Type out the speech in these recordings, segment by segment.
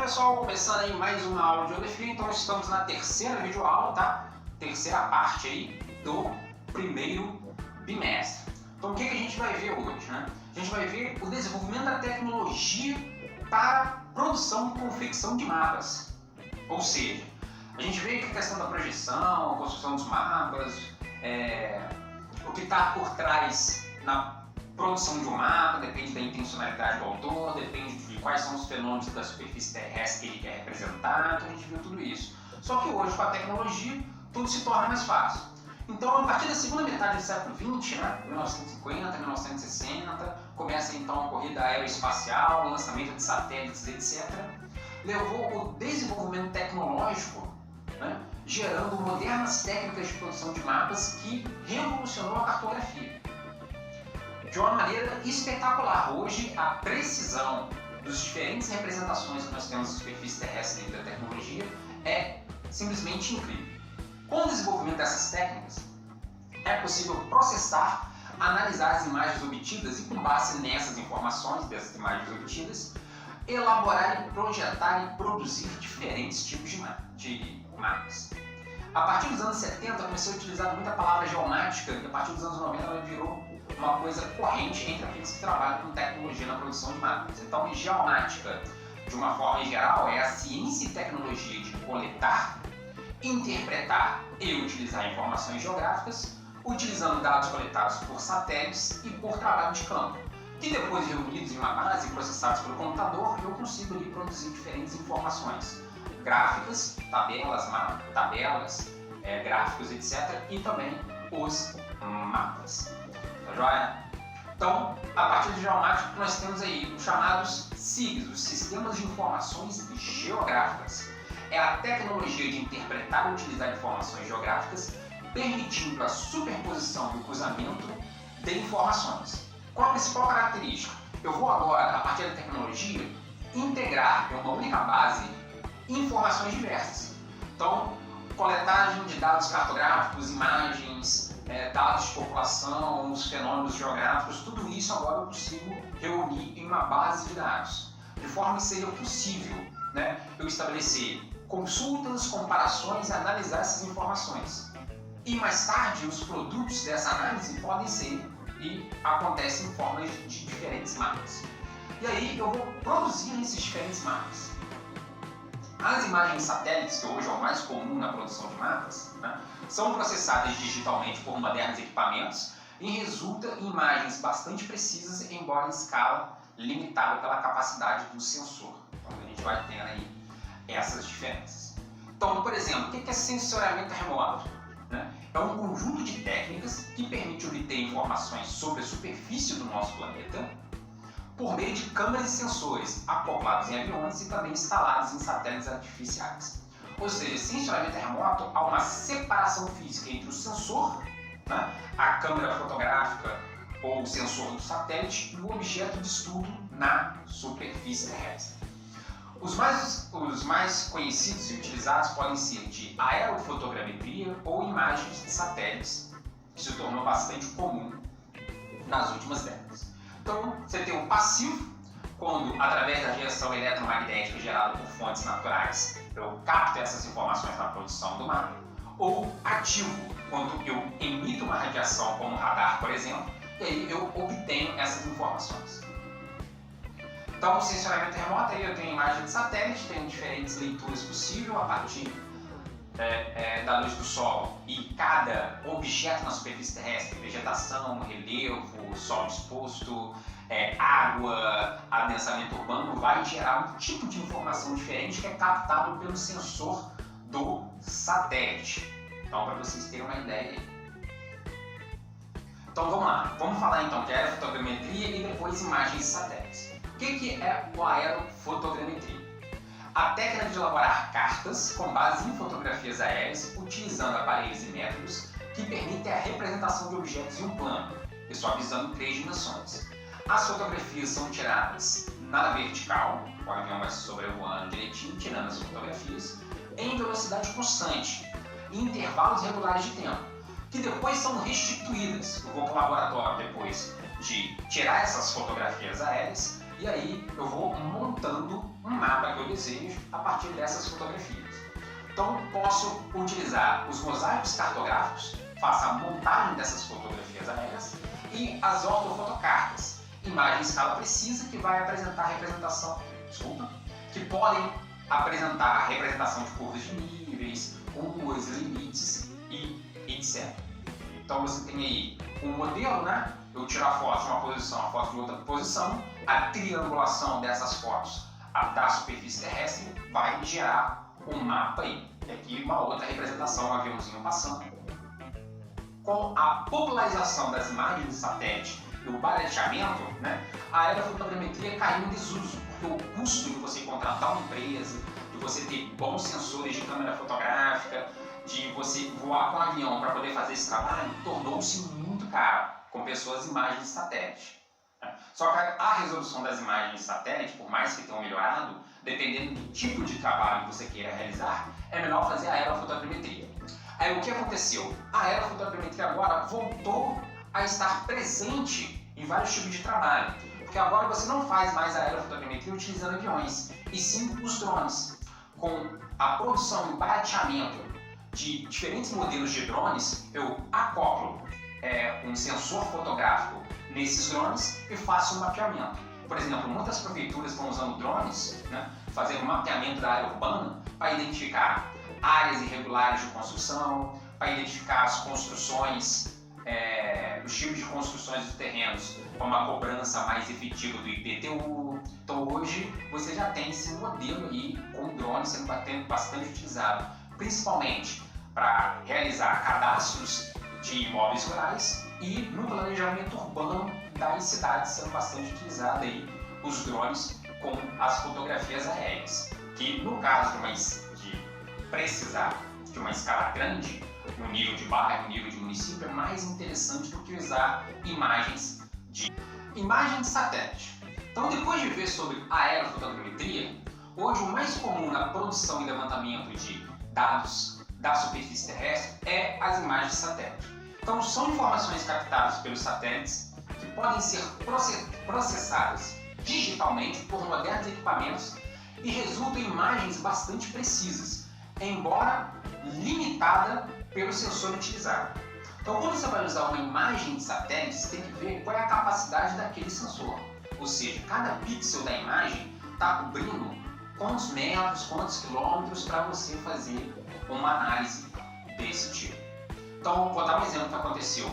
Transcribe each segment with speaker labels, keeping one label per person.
Speaker 1: pessoal, começando aí mais uma aula de geografia. Então estamos na terceira videoaula, tá? Terceira parte aí do primeiro bimestre. Então o que a gente vai ver hoje, né? A gente vai ver o desenvolvimento da tecnologia para produção e confecção de mapas. Ou seja, a gente vê que a questão da projeção, a construção dos mapas, o que está por trás na produção de um mapa, depende da intencionalidade do autor, depende de quais são os fenômenos da superfície terrestre que ele quer representar, então a gente viu tudo isso. Só que hoje, com a tecnologia, tudo se torna mais fácil. Então, a partir da segunda metade do século XX, né, 1950, 1960, começa então a corrida aeroespacial, o lançamento de satélites, etc., levou o desenvolvimento tecnológico, né, gerando modernas técnicas de produção de mapas que revolucionou a cartografia. De uma maneira espetacular. Hoje, a precisão das diferentes representações que nós temos na superfície terrestre dentro da tecnologia é simplesmente incrível. Com o desenvolvimento dessas técnicas, é possível processar, analisar as imagens obtidas e, com base nessas informações, dessas imagens obtidas, elaborar e projetar e produzir diferentes tipos de mapas. A partir dos anos 70, começou a utilizar muito a palavra geomática e a partir dos anos 90 ela virou uma coisa corrente entre aqueles que trabalham com tecnologia na produção de mapas. Então, geomática, de uma forma geral, é a ciência e tecnologia de coletar, interpretar e utilizar informações geográficas, utilizando dados coletados por satélites e por trabalho de campo, que depois reunidos em uma base e processados pelo computador, eu consigo ali produzir diferentes informações gráficas, tabelas, gráficos, etc. e também os mapas. Tá joia? Então, a partir de geomática, nós temos aí os chamados SIGs, os Sistemas de Informações Geográficas. É a tecnologia de interpretar e utilizar informações geográficas, permitindo a superposição e o cruzamento de informações. Qual a principal característica? Eu vou agora, a partir da tecnologia, integrar em uma única base informações diversas. Então, coletagem de dados cartográficos, imagens, dados de população, os fenômenos geográficos, tudo isso agora eu consigo reunir em uma base de dados, de forma que seja possível, né, eu estabelecer consultas, comparações e analisar essas informações. E mais tarde, os produtos dessa análise podem ser e acontecem em formas de diferentes mapas. E aí eu vou produzir esses diferentes mapas. As imagens satélites, que hoje é o mais comum na produção de mapas, né, são processadas digitalmente por modernos equipamentos e resulta em imagens bastante precisas, embora em escala limitada pela capacidade do sensor. Então a gente vai ter aí essas diferenças. Então, por exemplo, o que é sensoriamento remoto? É um conjunto de técnicas que permite obter informações sobre a superfície do nosso planeta por meio de câmeras e sensores acoplados em aviões e também instalados em satélites artificiais. Ou seja, sensoriamento remoto, há uma separação física entre o sensor, né, a câmera fotográfica ou o sensor do satélite e o objeto de estudo na superfície terrestre. Os mais conhecidos e utilizados podem ser de aerofotogrametria ou imagens de satélites, que se tornou bastante comum nas últimas décadas. Então, você tem o passivo, quando, através da radiação eletromagnética gerada por fontes naturais, eu capto essas informações na produção do mapa, ou ativo, quando eu emito uma radiação, como um radar, por exemplo, e aí eu obtenho essas informações. Então, o sensoriamento remoto, aí eu tenho imagem de satélite, tenho diferentes leituras possíveis a partir da luz do Sol e cada objeto na superfície terrestre, vegetação, relevo, solo exposto, água, adensamento urbano, vai gerar um tipo de informação diferente que é captado pelo sensor do satélite. Então, para vocês terem uma ideia aí. Então, vamos lá. Vamos falar então de aerofotogrametria e depois imagens de satélites. O que é a aerofotogrametria? A técnica de elaborar cartas com base em fotografias aéreas utilizando aparelhos e métodos que permitem a representação de objetos em um plano, visualizando 3 dimensões. As fotografias são tiradas na vertical, o avião vai sobrevoando direitinho, tirando as fotografias, em velocidade constante, em intervalos regulares de tempo, que depois são restituídas. Eu vou para o laboratório depois de tirar essas fotografias aéreas e aí eu vou montando um mapa que eu desejo a partir dessas fotografias. Então posso utilizar os mosaicos cartográficos, faço a montagem dessas fotografias aéreas, e as ortofotocartas, imagem em escala precisa que vai apresentar que podem apresentar a representação de curvas de níveis, ruas, limites e etc. Então você tem aí um modelo, né? Eu tiro a foto de uma posição, a foto de outra posição, a triangulação dessas fotos da superfície terrestre vai gerar um mapa aí. E aqui uma outra representação, um aviãozinho passando. Com a popularização das imagens de satélite e o barateamento, né, a aerofotogrametria caiu em desuso, porque o custo de você contratar uma empresa, de você ter bons sensores de câmera fotográfica, de você voar com um avião para poder fazer esse trabalho, tornou-se muito caro, compensou as imagens de satélite. Só que a resolução das imagens de satélite, por mais que tenham melhorado, dependendo do tipo de trabalho que você queira realizar, é melhor fazer a aerofotogrametria. Aí o que aconteceu? A aerofotogrametria agora voltou a estar presente em vários tipos de trabalho, porque agora você não faz mais a aerofotogrametria utilizando aviões, e sim os drones. Com a produção e o barateamento de diferentes modelos de drones, eu acoplo um sensor fotográfico nesses drones e faço um mapeamento. Por exemplo, muitas prefeituras estão usando drones, né, fazendo um mapeamento da área urbana para identificar áreas irregulares de construção, para identificar as construções, os tipos de construções dos terrenos, com uma cobrança mais efetiva do IPTU. Então hoje você já tem esse modelo aí com drones sendo bastante utilizado, principalmente para realizar cadastros de imóveis rurais e no planejamento urbano das cidades sendo bastante utilizado aí os drones com as fotografias aéreas, que no caso de precisar de uma escala grande, no nível de bairro, no nível de município, é mais interessante do que usar imagens de satélite. Então, depois de ver sobre a aerofotogrametria, hoje o mais comum na produção e levantamento de dados da superfície terrestre é as imagens de satélite. Então, são informações captadas pelos satélites que podem ser processadas digitalmente por modernos equipamentos e resultam em imagens bastante precisas, embora limitada pelo sensor utilizado. Então, quando você vai usar uma imagem de satélite, você tem que ver qual é a capacidade daquele sensor. Ou seja, cada pixel da imagem está cobrindo quantos metros, quantos quilômetros para você fazer uma análise desse tipo. Então, vou dar um exemplo que aconteceu,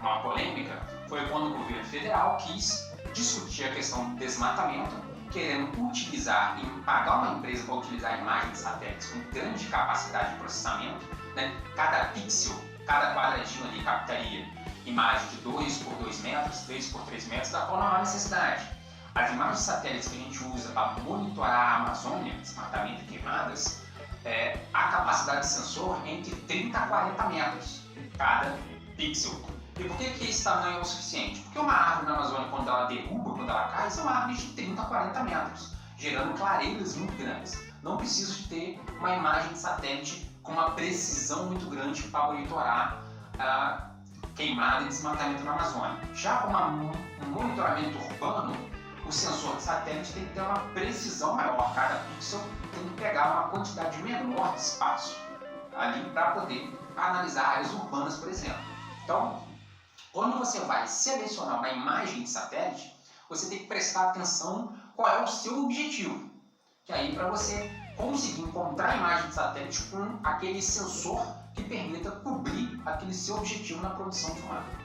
Speaker 1: uma polêmica, foi quando o governo federal quis discutir a questão do desmatamento, querendo utilizar e pagar uma empresa para utilizar imagens de satélites com grande capacidade de processamento, né? Cada pixel, cada quadradinho ali captaria imagem de 2 por 2 metros, 3 por 3 metros, da qual não há necessidade. As imagens de satélites que a gente usa para monitorar a Amazônia, desmatamento e queimadas, a capacidade de sensor é entre 30 a 40 metros cada pixel. E por que esse tamanho é o suficiente? Porque uma árvore na Amazônia, quando ela derruba, quando ela cai, são árvores de 30 a 40 metros, gerando clareiras muito grandes. Não preciso de ter uma imagem de satélite com uma precisão muito grande para monitorar a queimada e desmatamento na Amazônia. Já com um monitoramento urbano, o sensor de satélite tem que ter uma precisão maior. Cada pixel tem que pegar uma quantidade menor de espaço ali para poder analisar áreas urbanas, por exemplo. Então, quando você vai selecionar uma imagem de satélite, você tem que prestar atenção qual é o seu objetivo. Que aí para você conseguir encontrar a imagem de satélite com aquele sensor que permita cobrir aquele seu objetivo na produção de imagem.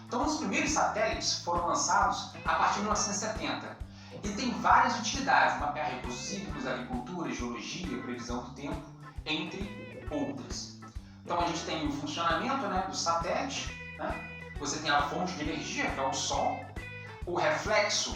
Speaker 1: Então, os primeiros satélites foram lançados a partir de 1970 e tem várias utilidades, mapear recursos hídricos, agricultura, geologia, previsão do tempo, entre outras. Então, a gente tem o funcionamento, né, do satélite, né? Você tem a fonte de energia, que é o Sol, o reflexo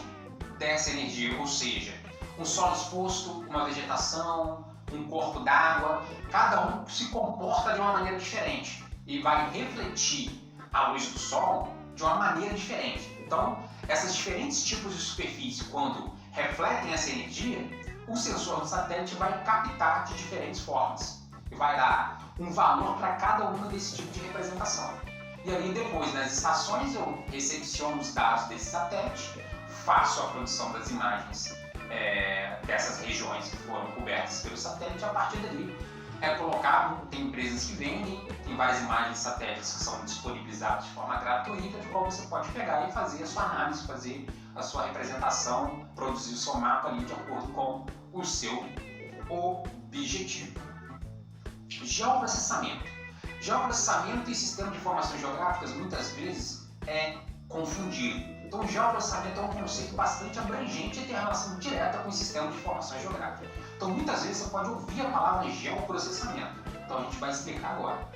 Speaker 1: dessa energia, ou seja, um solo exposto, uma vegetação, um corpo d'água, cada um se comporta de uma maneira diferente e vai refletir a luz do Sol de uma maneira diferente. Então, esses diferentes tipos de superfície, quando refletem essa energia, o sensor do satélite vai captar de diferentes formas e vai dar um valor para cada uma desse tipo de representação. E aí depois, nas estações, eu recepciono os dados desse satélite, faço a produção das imagens dessas regiões que foram cobertas pelo satélite. A partir dali é colocado, tem empresas que vendem, tem várias imagens satélites que são disponibilizadas de forma gratuita, de qual você pode pegar e fazer a sua análise, fazer a sua representação, produzir o seu mapa ali de acordo com o seu objetivo. Geoprocessamento. Geoprocessamento e sistema de informações geográficas muitas vezes é confundido. Então, o geoprocessamento é um conceito bastante abrangente e tem relação direta com o sistema de informações geográficas. Então, muitas vezes você pode ouvir a palavra geoprocessamento. Então, a gente vai explicar agora.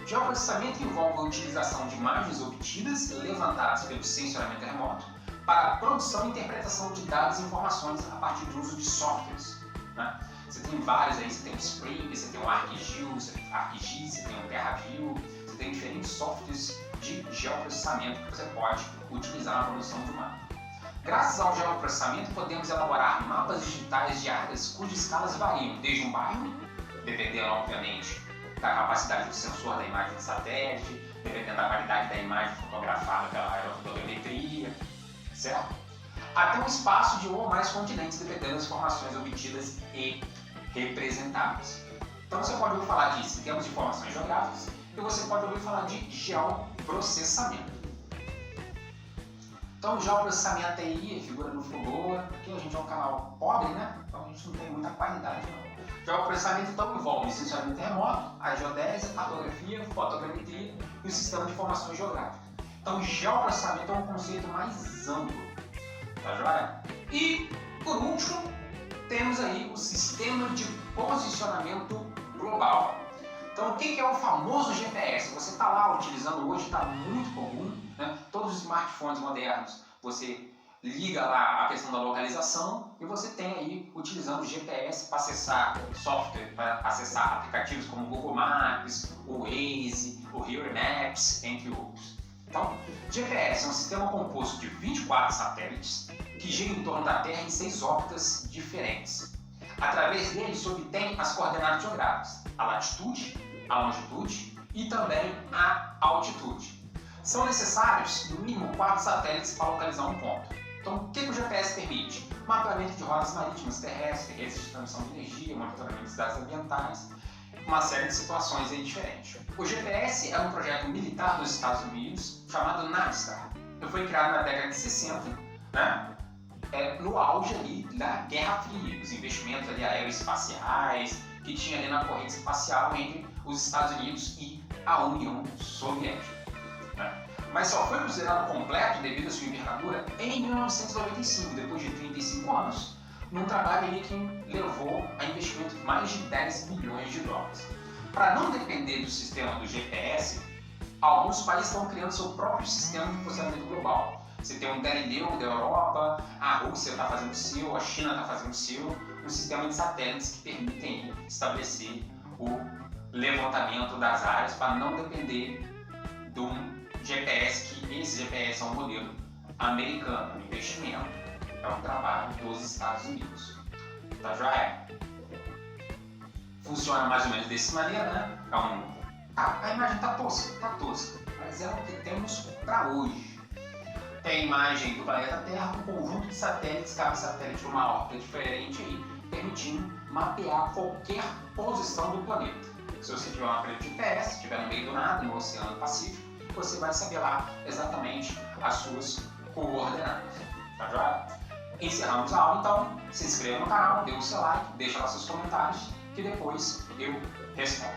Speaker 1: Geoprocessamento envolve a utilização de imagens obtidas, levantadas pelo sensoramento remoto, para a produção e interpretação de dados e informações a partir do uso de softwares, né? Você tem vários aí, você tem o Spring, você tem o ArcGIS, você tem o TerraView, você tem diferentes softwares de geoprocessamento que você pode utilizar na produção de um mapa. Graças ao geoprocessamento, podemos elaborar mapas digitais de áreas cujas escalas variam, desde um bairro, dependendo, obviamente, da capacidade do sensor da imagem de satélite, dependendo da qualidade da imagem fotografada pela aerofotogrametria, certo? Até um espaço de um ou mais continentes, dependendo das informações obtidas e representadas. Então você pode ouvir falar de sistemas de informações geográficas e você pode ouvir falar de geoprocessamento. Então o geoprocessamento aí figura no Floboa, aqui a gente é um canal pobre, né? Então a gente não tem muita qualidade não. Geoprocessamento então envolve o sensoramento remoto, a geodésia, a cartografia, fotogrametria e o sistema de informações geográficas. Então geoprocessamento é um conceito mais amplo, tá joia? E por último, temos aí o sistema de posicionamento global. Então, o que é o famoso GPS? Você está lá utilizando hoje, está muito comum, né? Todos os smartphones modernos, você liga lá a questão da localização e você tem aí utilizando o GPS para acessar software, para acessar aplicativos como o Google Maps, o Waze, o Here Maps, entre outros. Então, GPS é um sistema composto de 24 satélites que gira em torno da Terra em 6 órbitas diferentes. Através dele se obtém as coordenadas geográficas, a latitude, a longitude e também a altitude. São necessários, no mínimo, 4 satélites para localizar um ponto. Então, o que o GPS permite? Mapeamento de rotas marítimas, terrestres, redes de transmissão de energia, monitoramento de dados ambientais, uma série de situações aí diferentes. O GPS é um projeto militar dos Estados Unidos chamado NavStar. Ele foi criado na década de 60, né? No auge ali da Guerra Fria, os investimentos ali aeroespaciais que tinha ali na corrente espacial entre os Estados Unidos e a União Soviética, né? Mas só foi considerado completo devido à sua envergadura em 1995, depois de 35 anos, num trabalho ali que levou a investimento de mais de 10 bilhões de dólares. Para não depender do sistema do GPS, alguns países estão criando seu próprio sistema de posicionamento global. Você tem um Galileu da Europa, a Rússia está fazendo o seu, a China está fazendo o seu, um sistema de satélites que permitem estabelecer o levantamento das áreas para não depender de um GPS, que esse GPS é um modelo americano, um investimento, é um trabalho dos Estados Unidos. Tá joia? Funciona mais ou menos dessa maneira, né? A imagem está tosca, mas é o que temos para hoje. Tem a imagem do planeta Terra, um conjunto de satélites, cada satélite numa órbita diferente aí, permitindo mapear qualquer posição do planeta. Se você tiver uma rede de GPS, estiver no meio do nada, no Oceano Pacífico, você vai saber lá exatamente as suas coordenadas. Tá joia? Encerramos a aula, então se inscreva no canal, dê o seu like, deixa lá seus comentários, que depois eu respondo.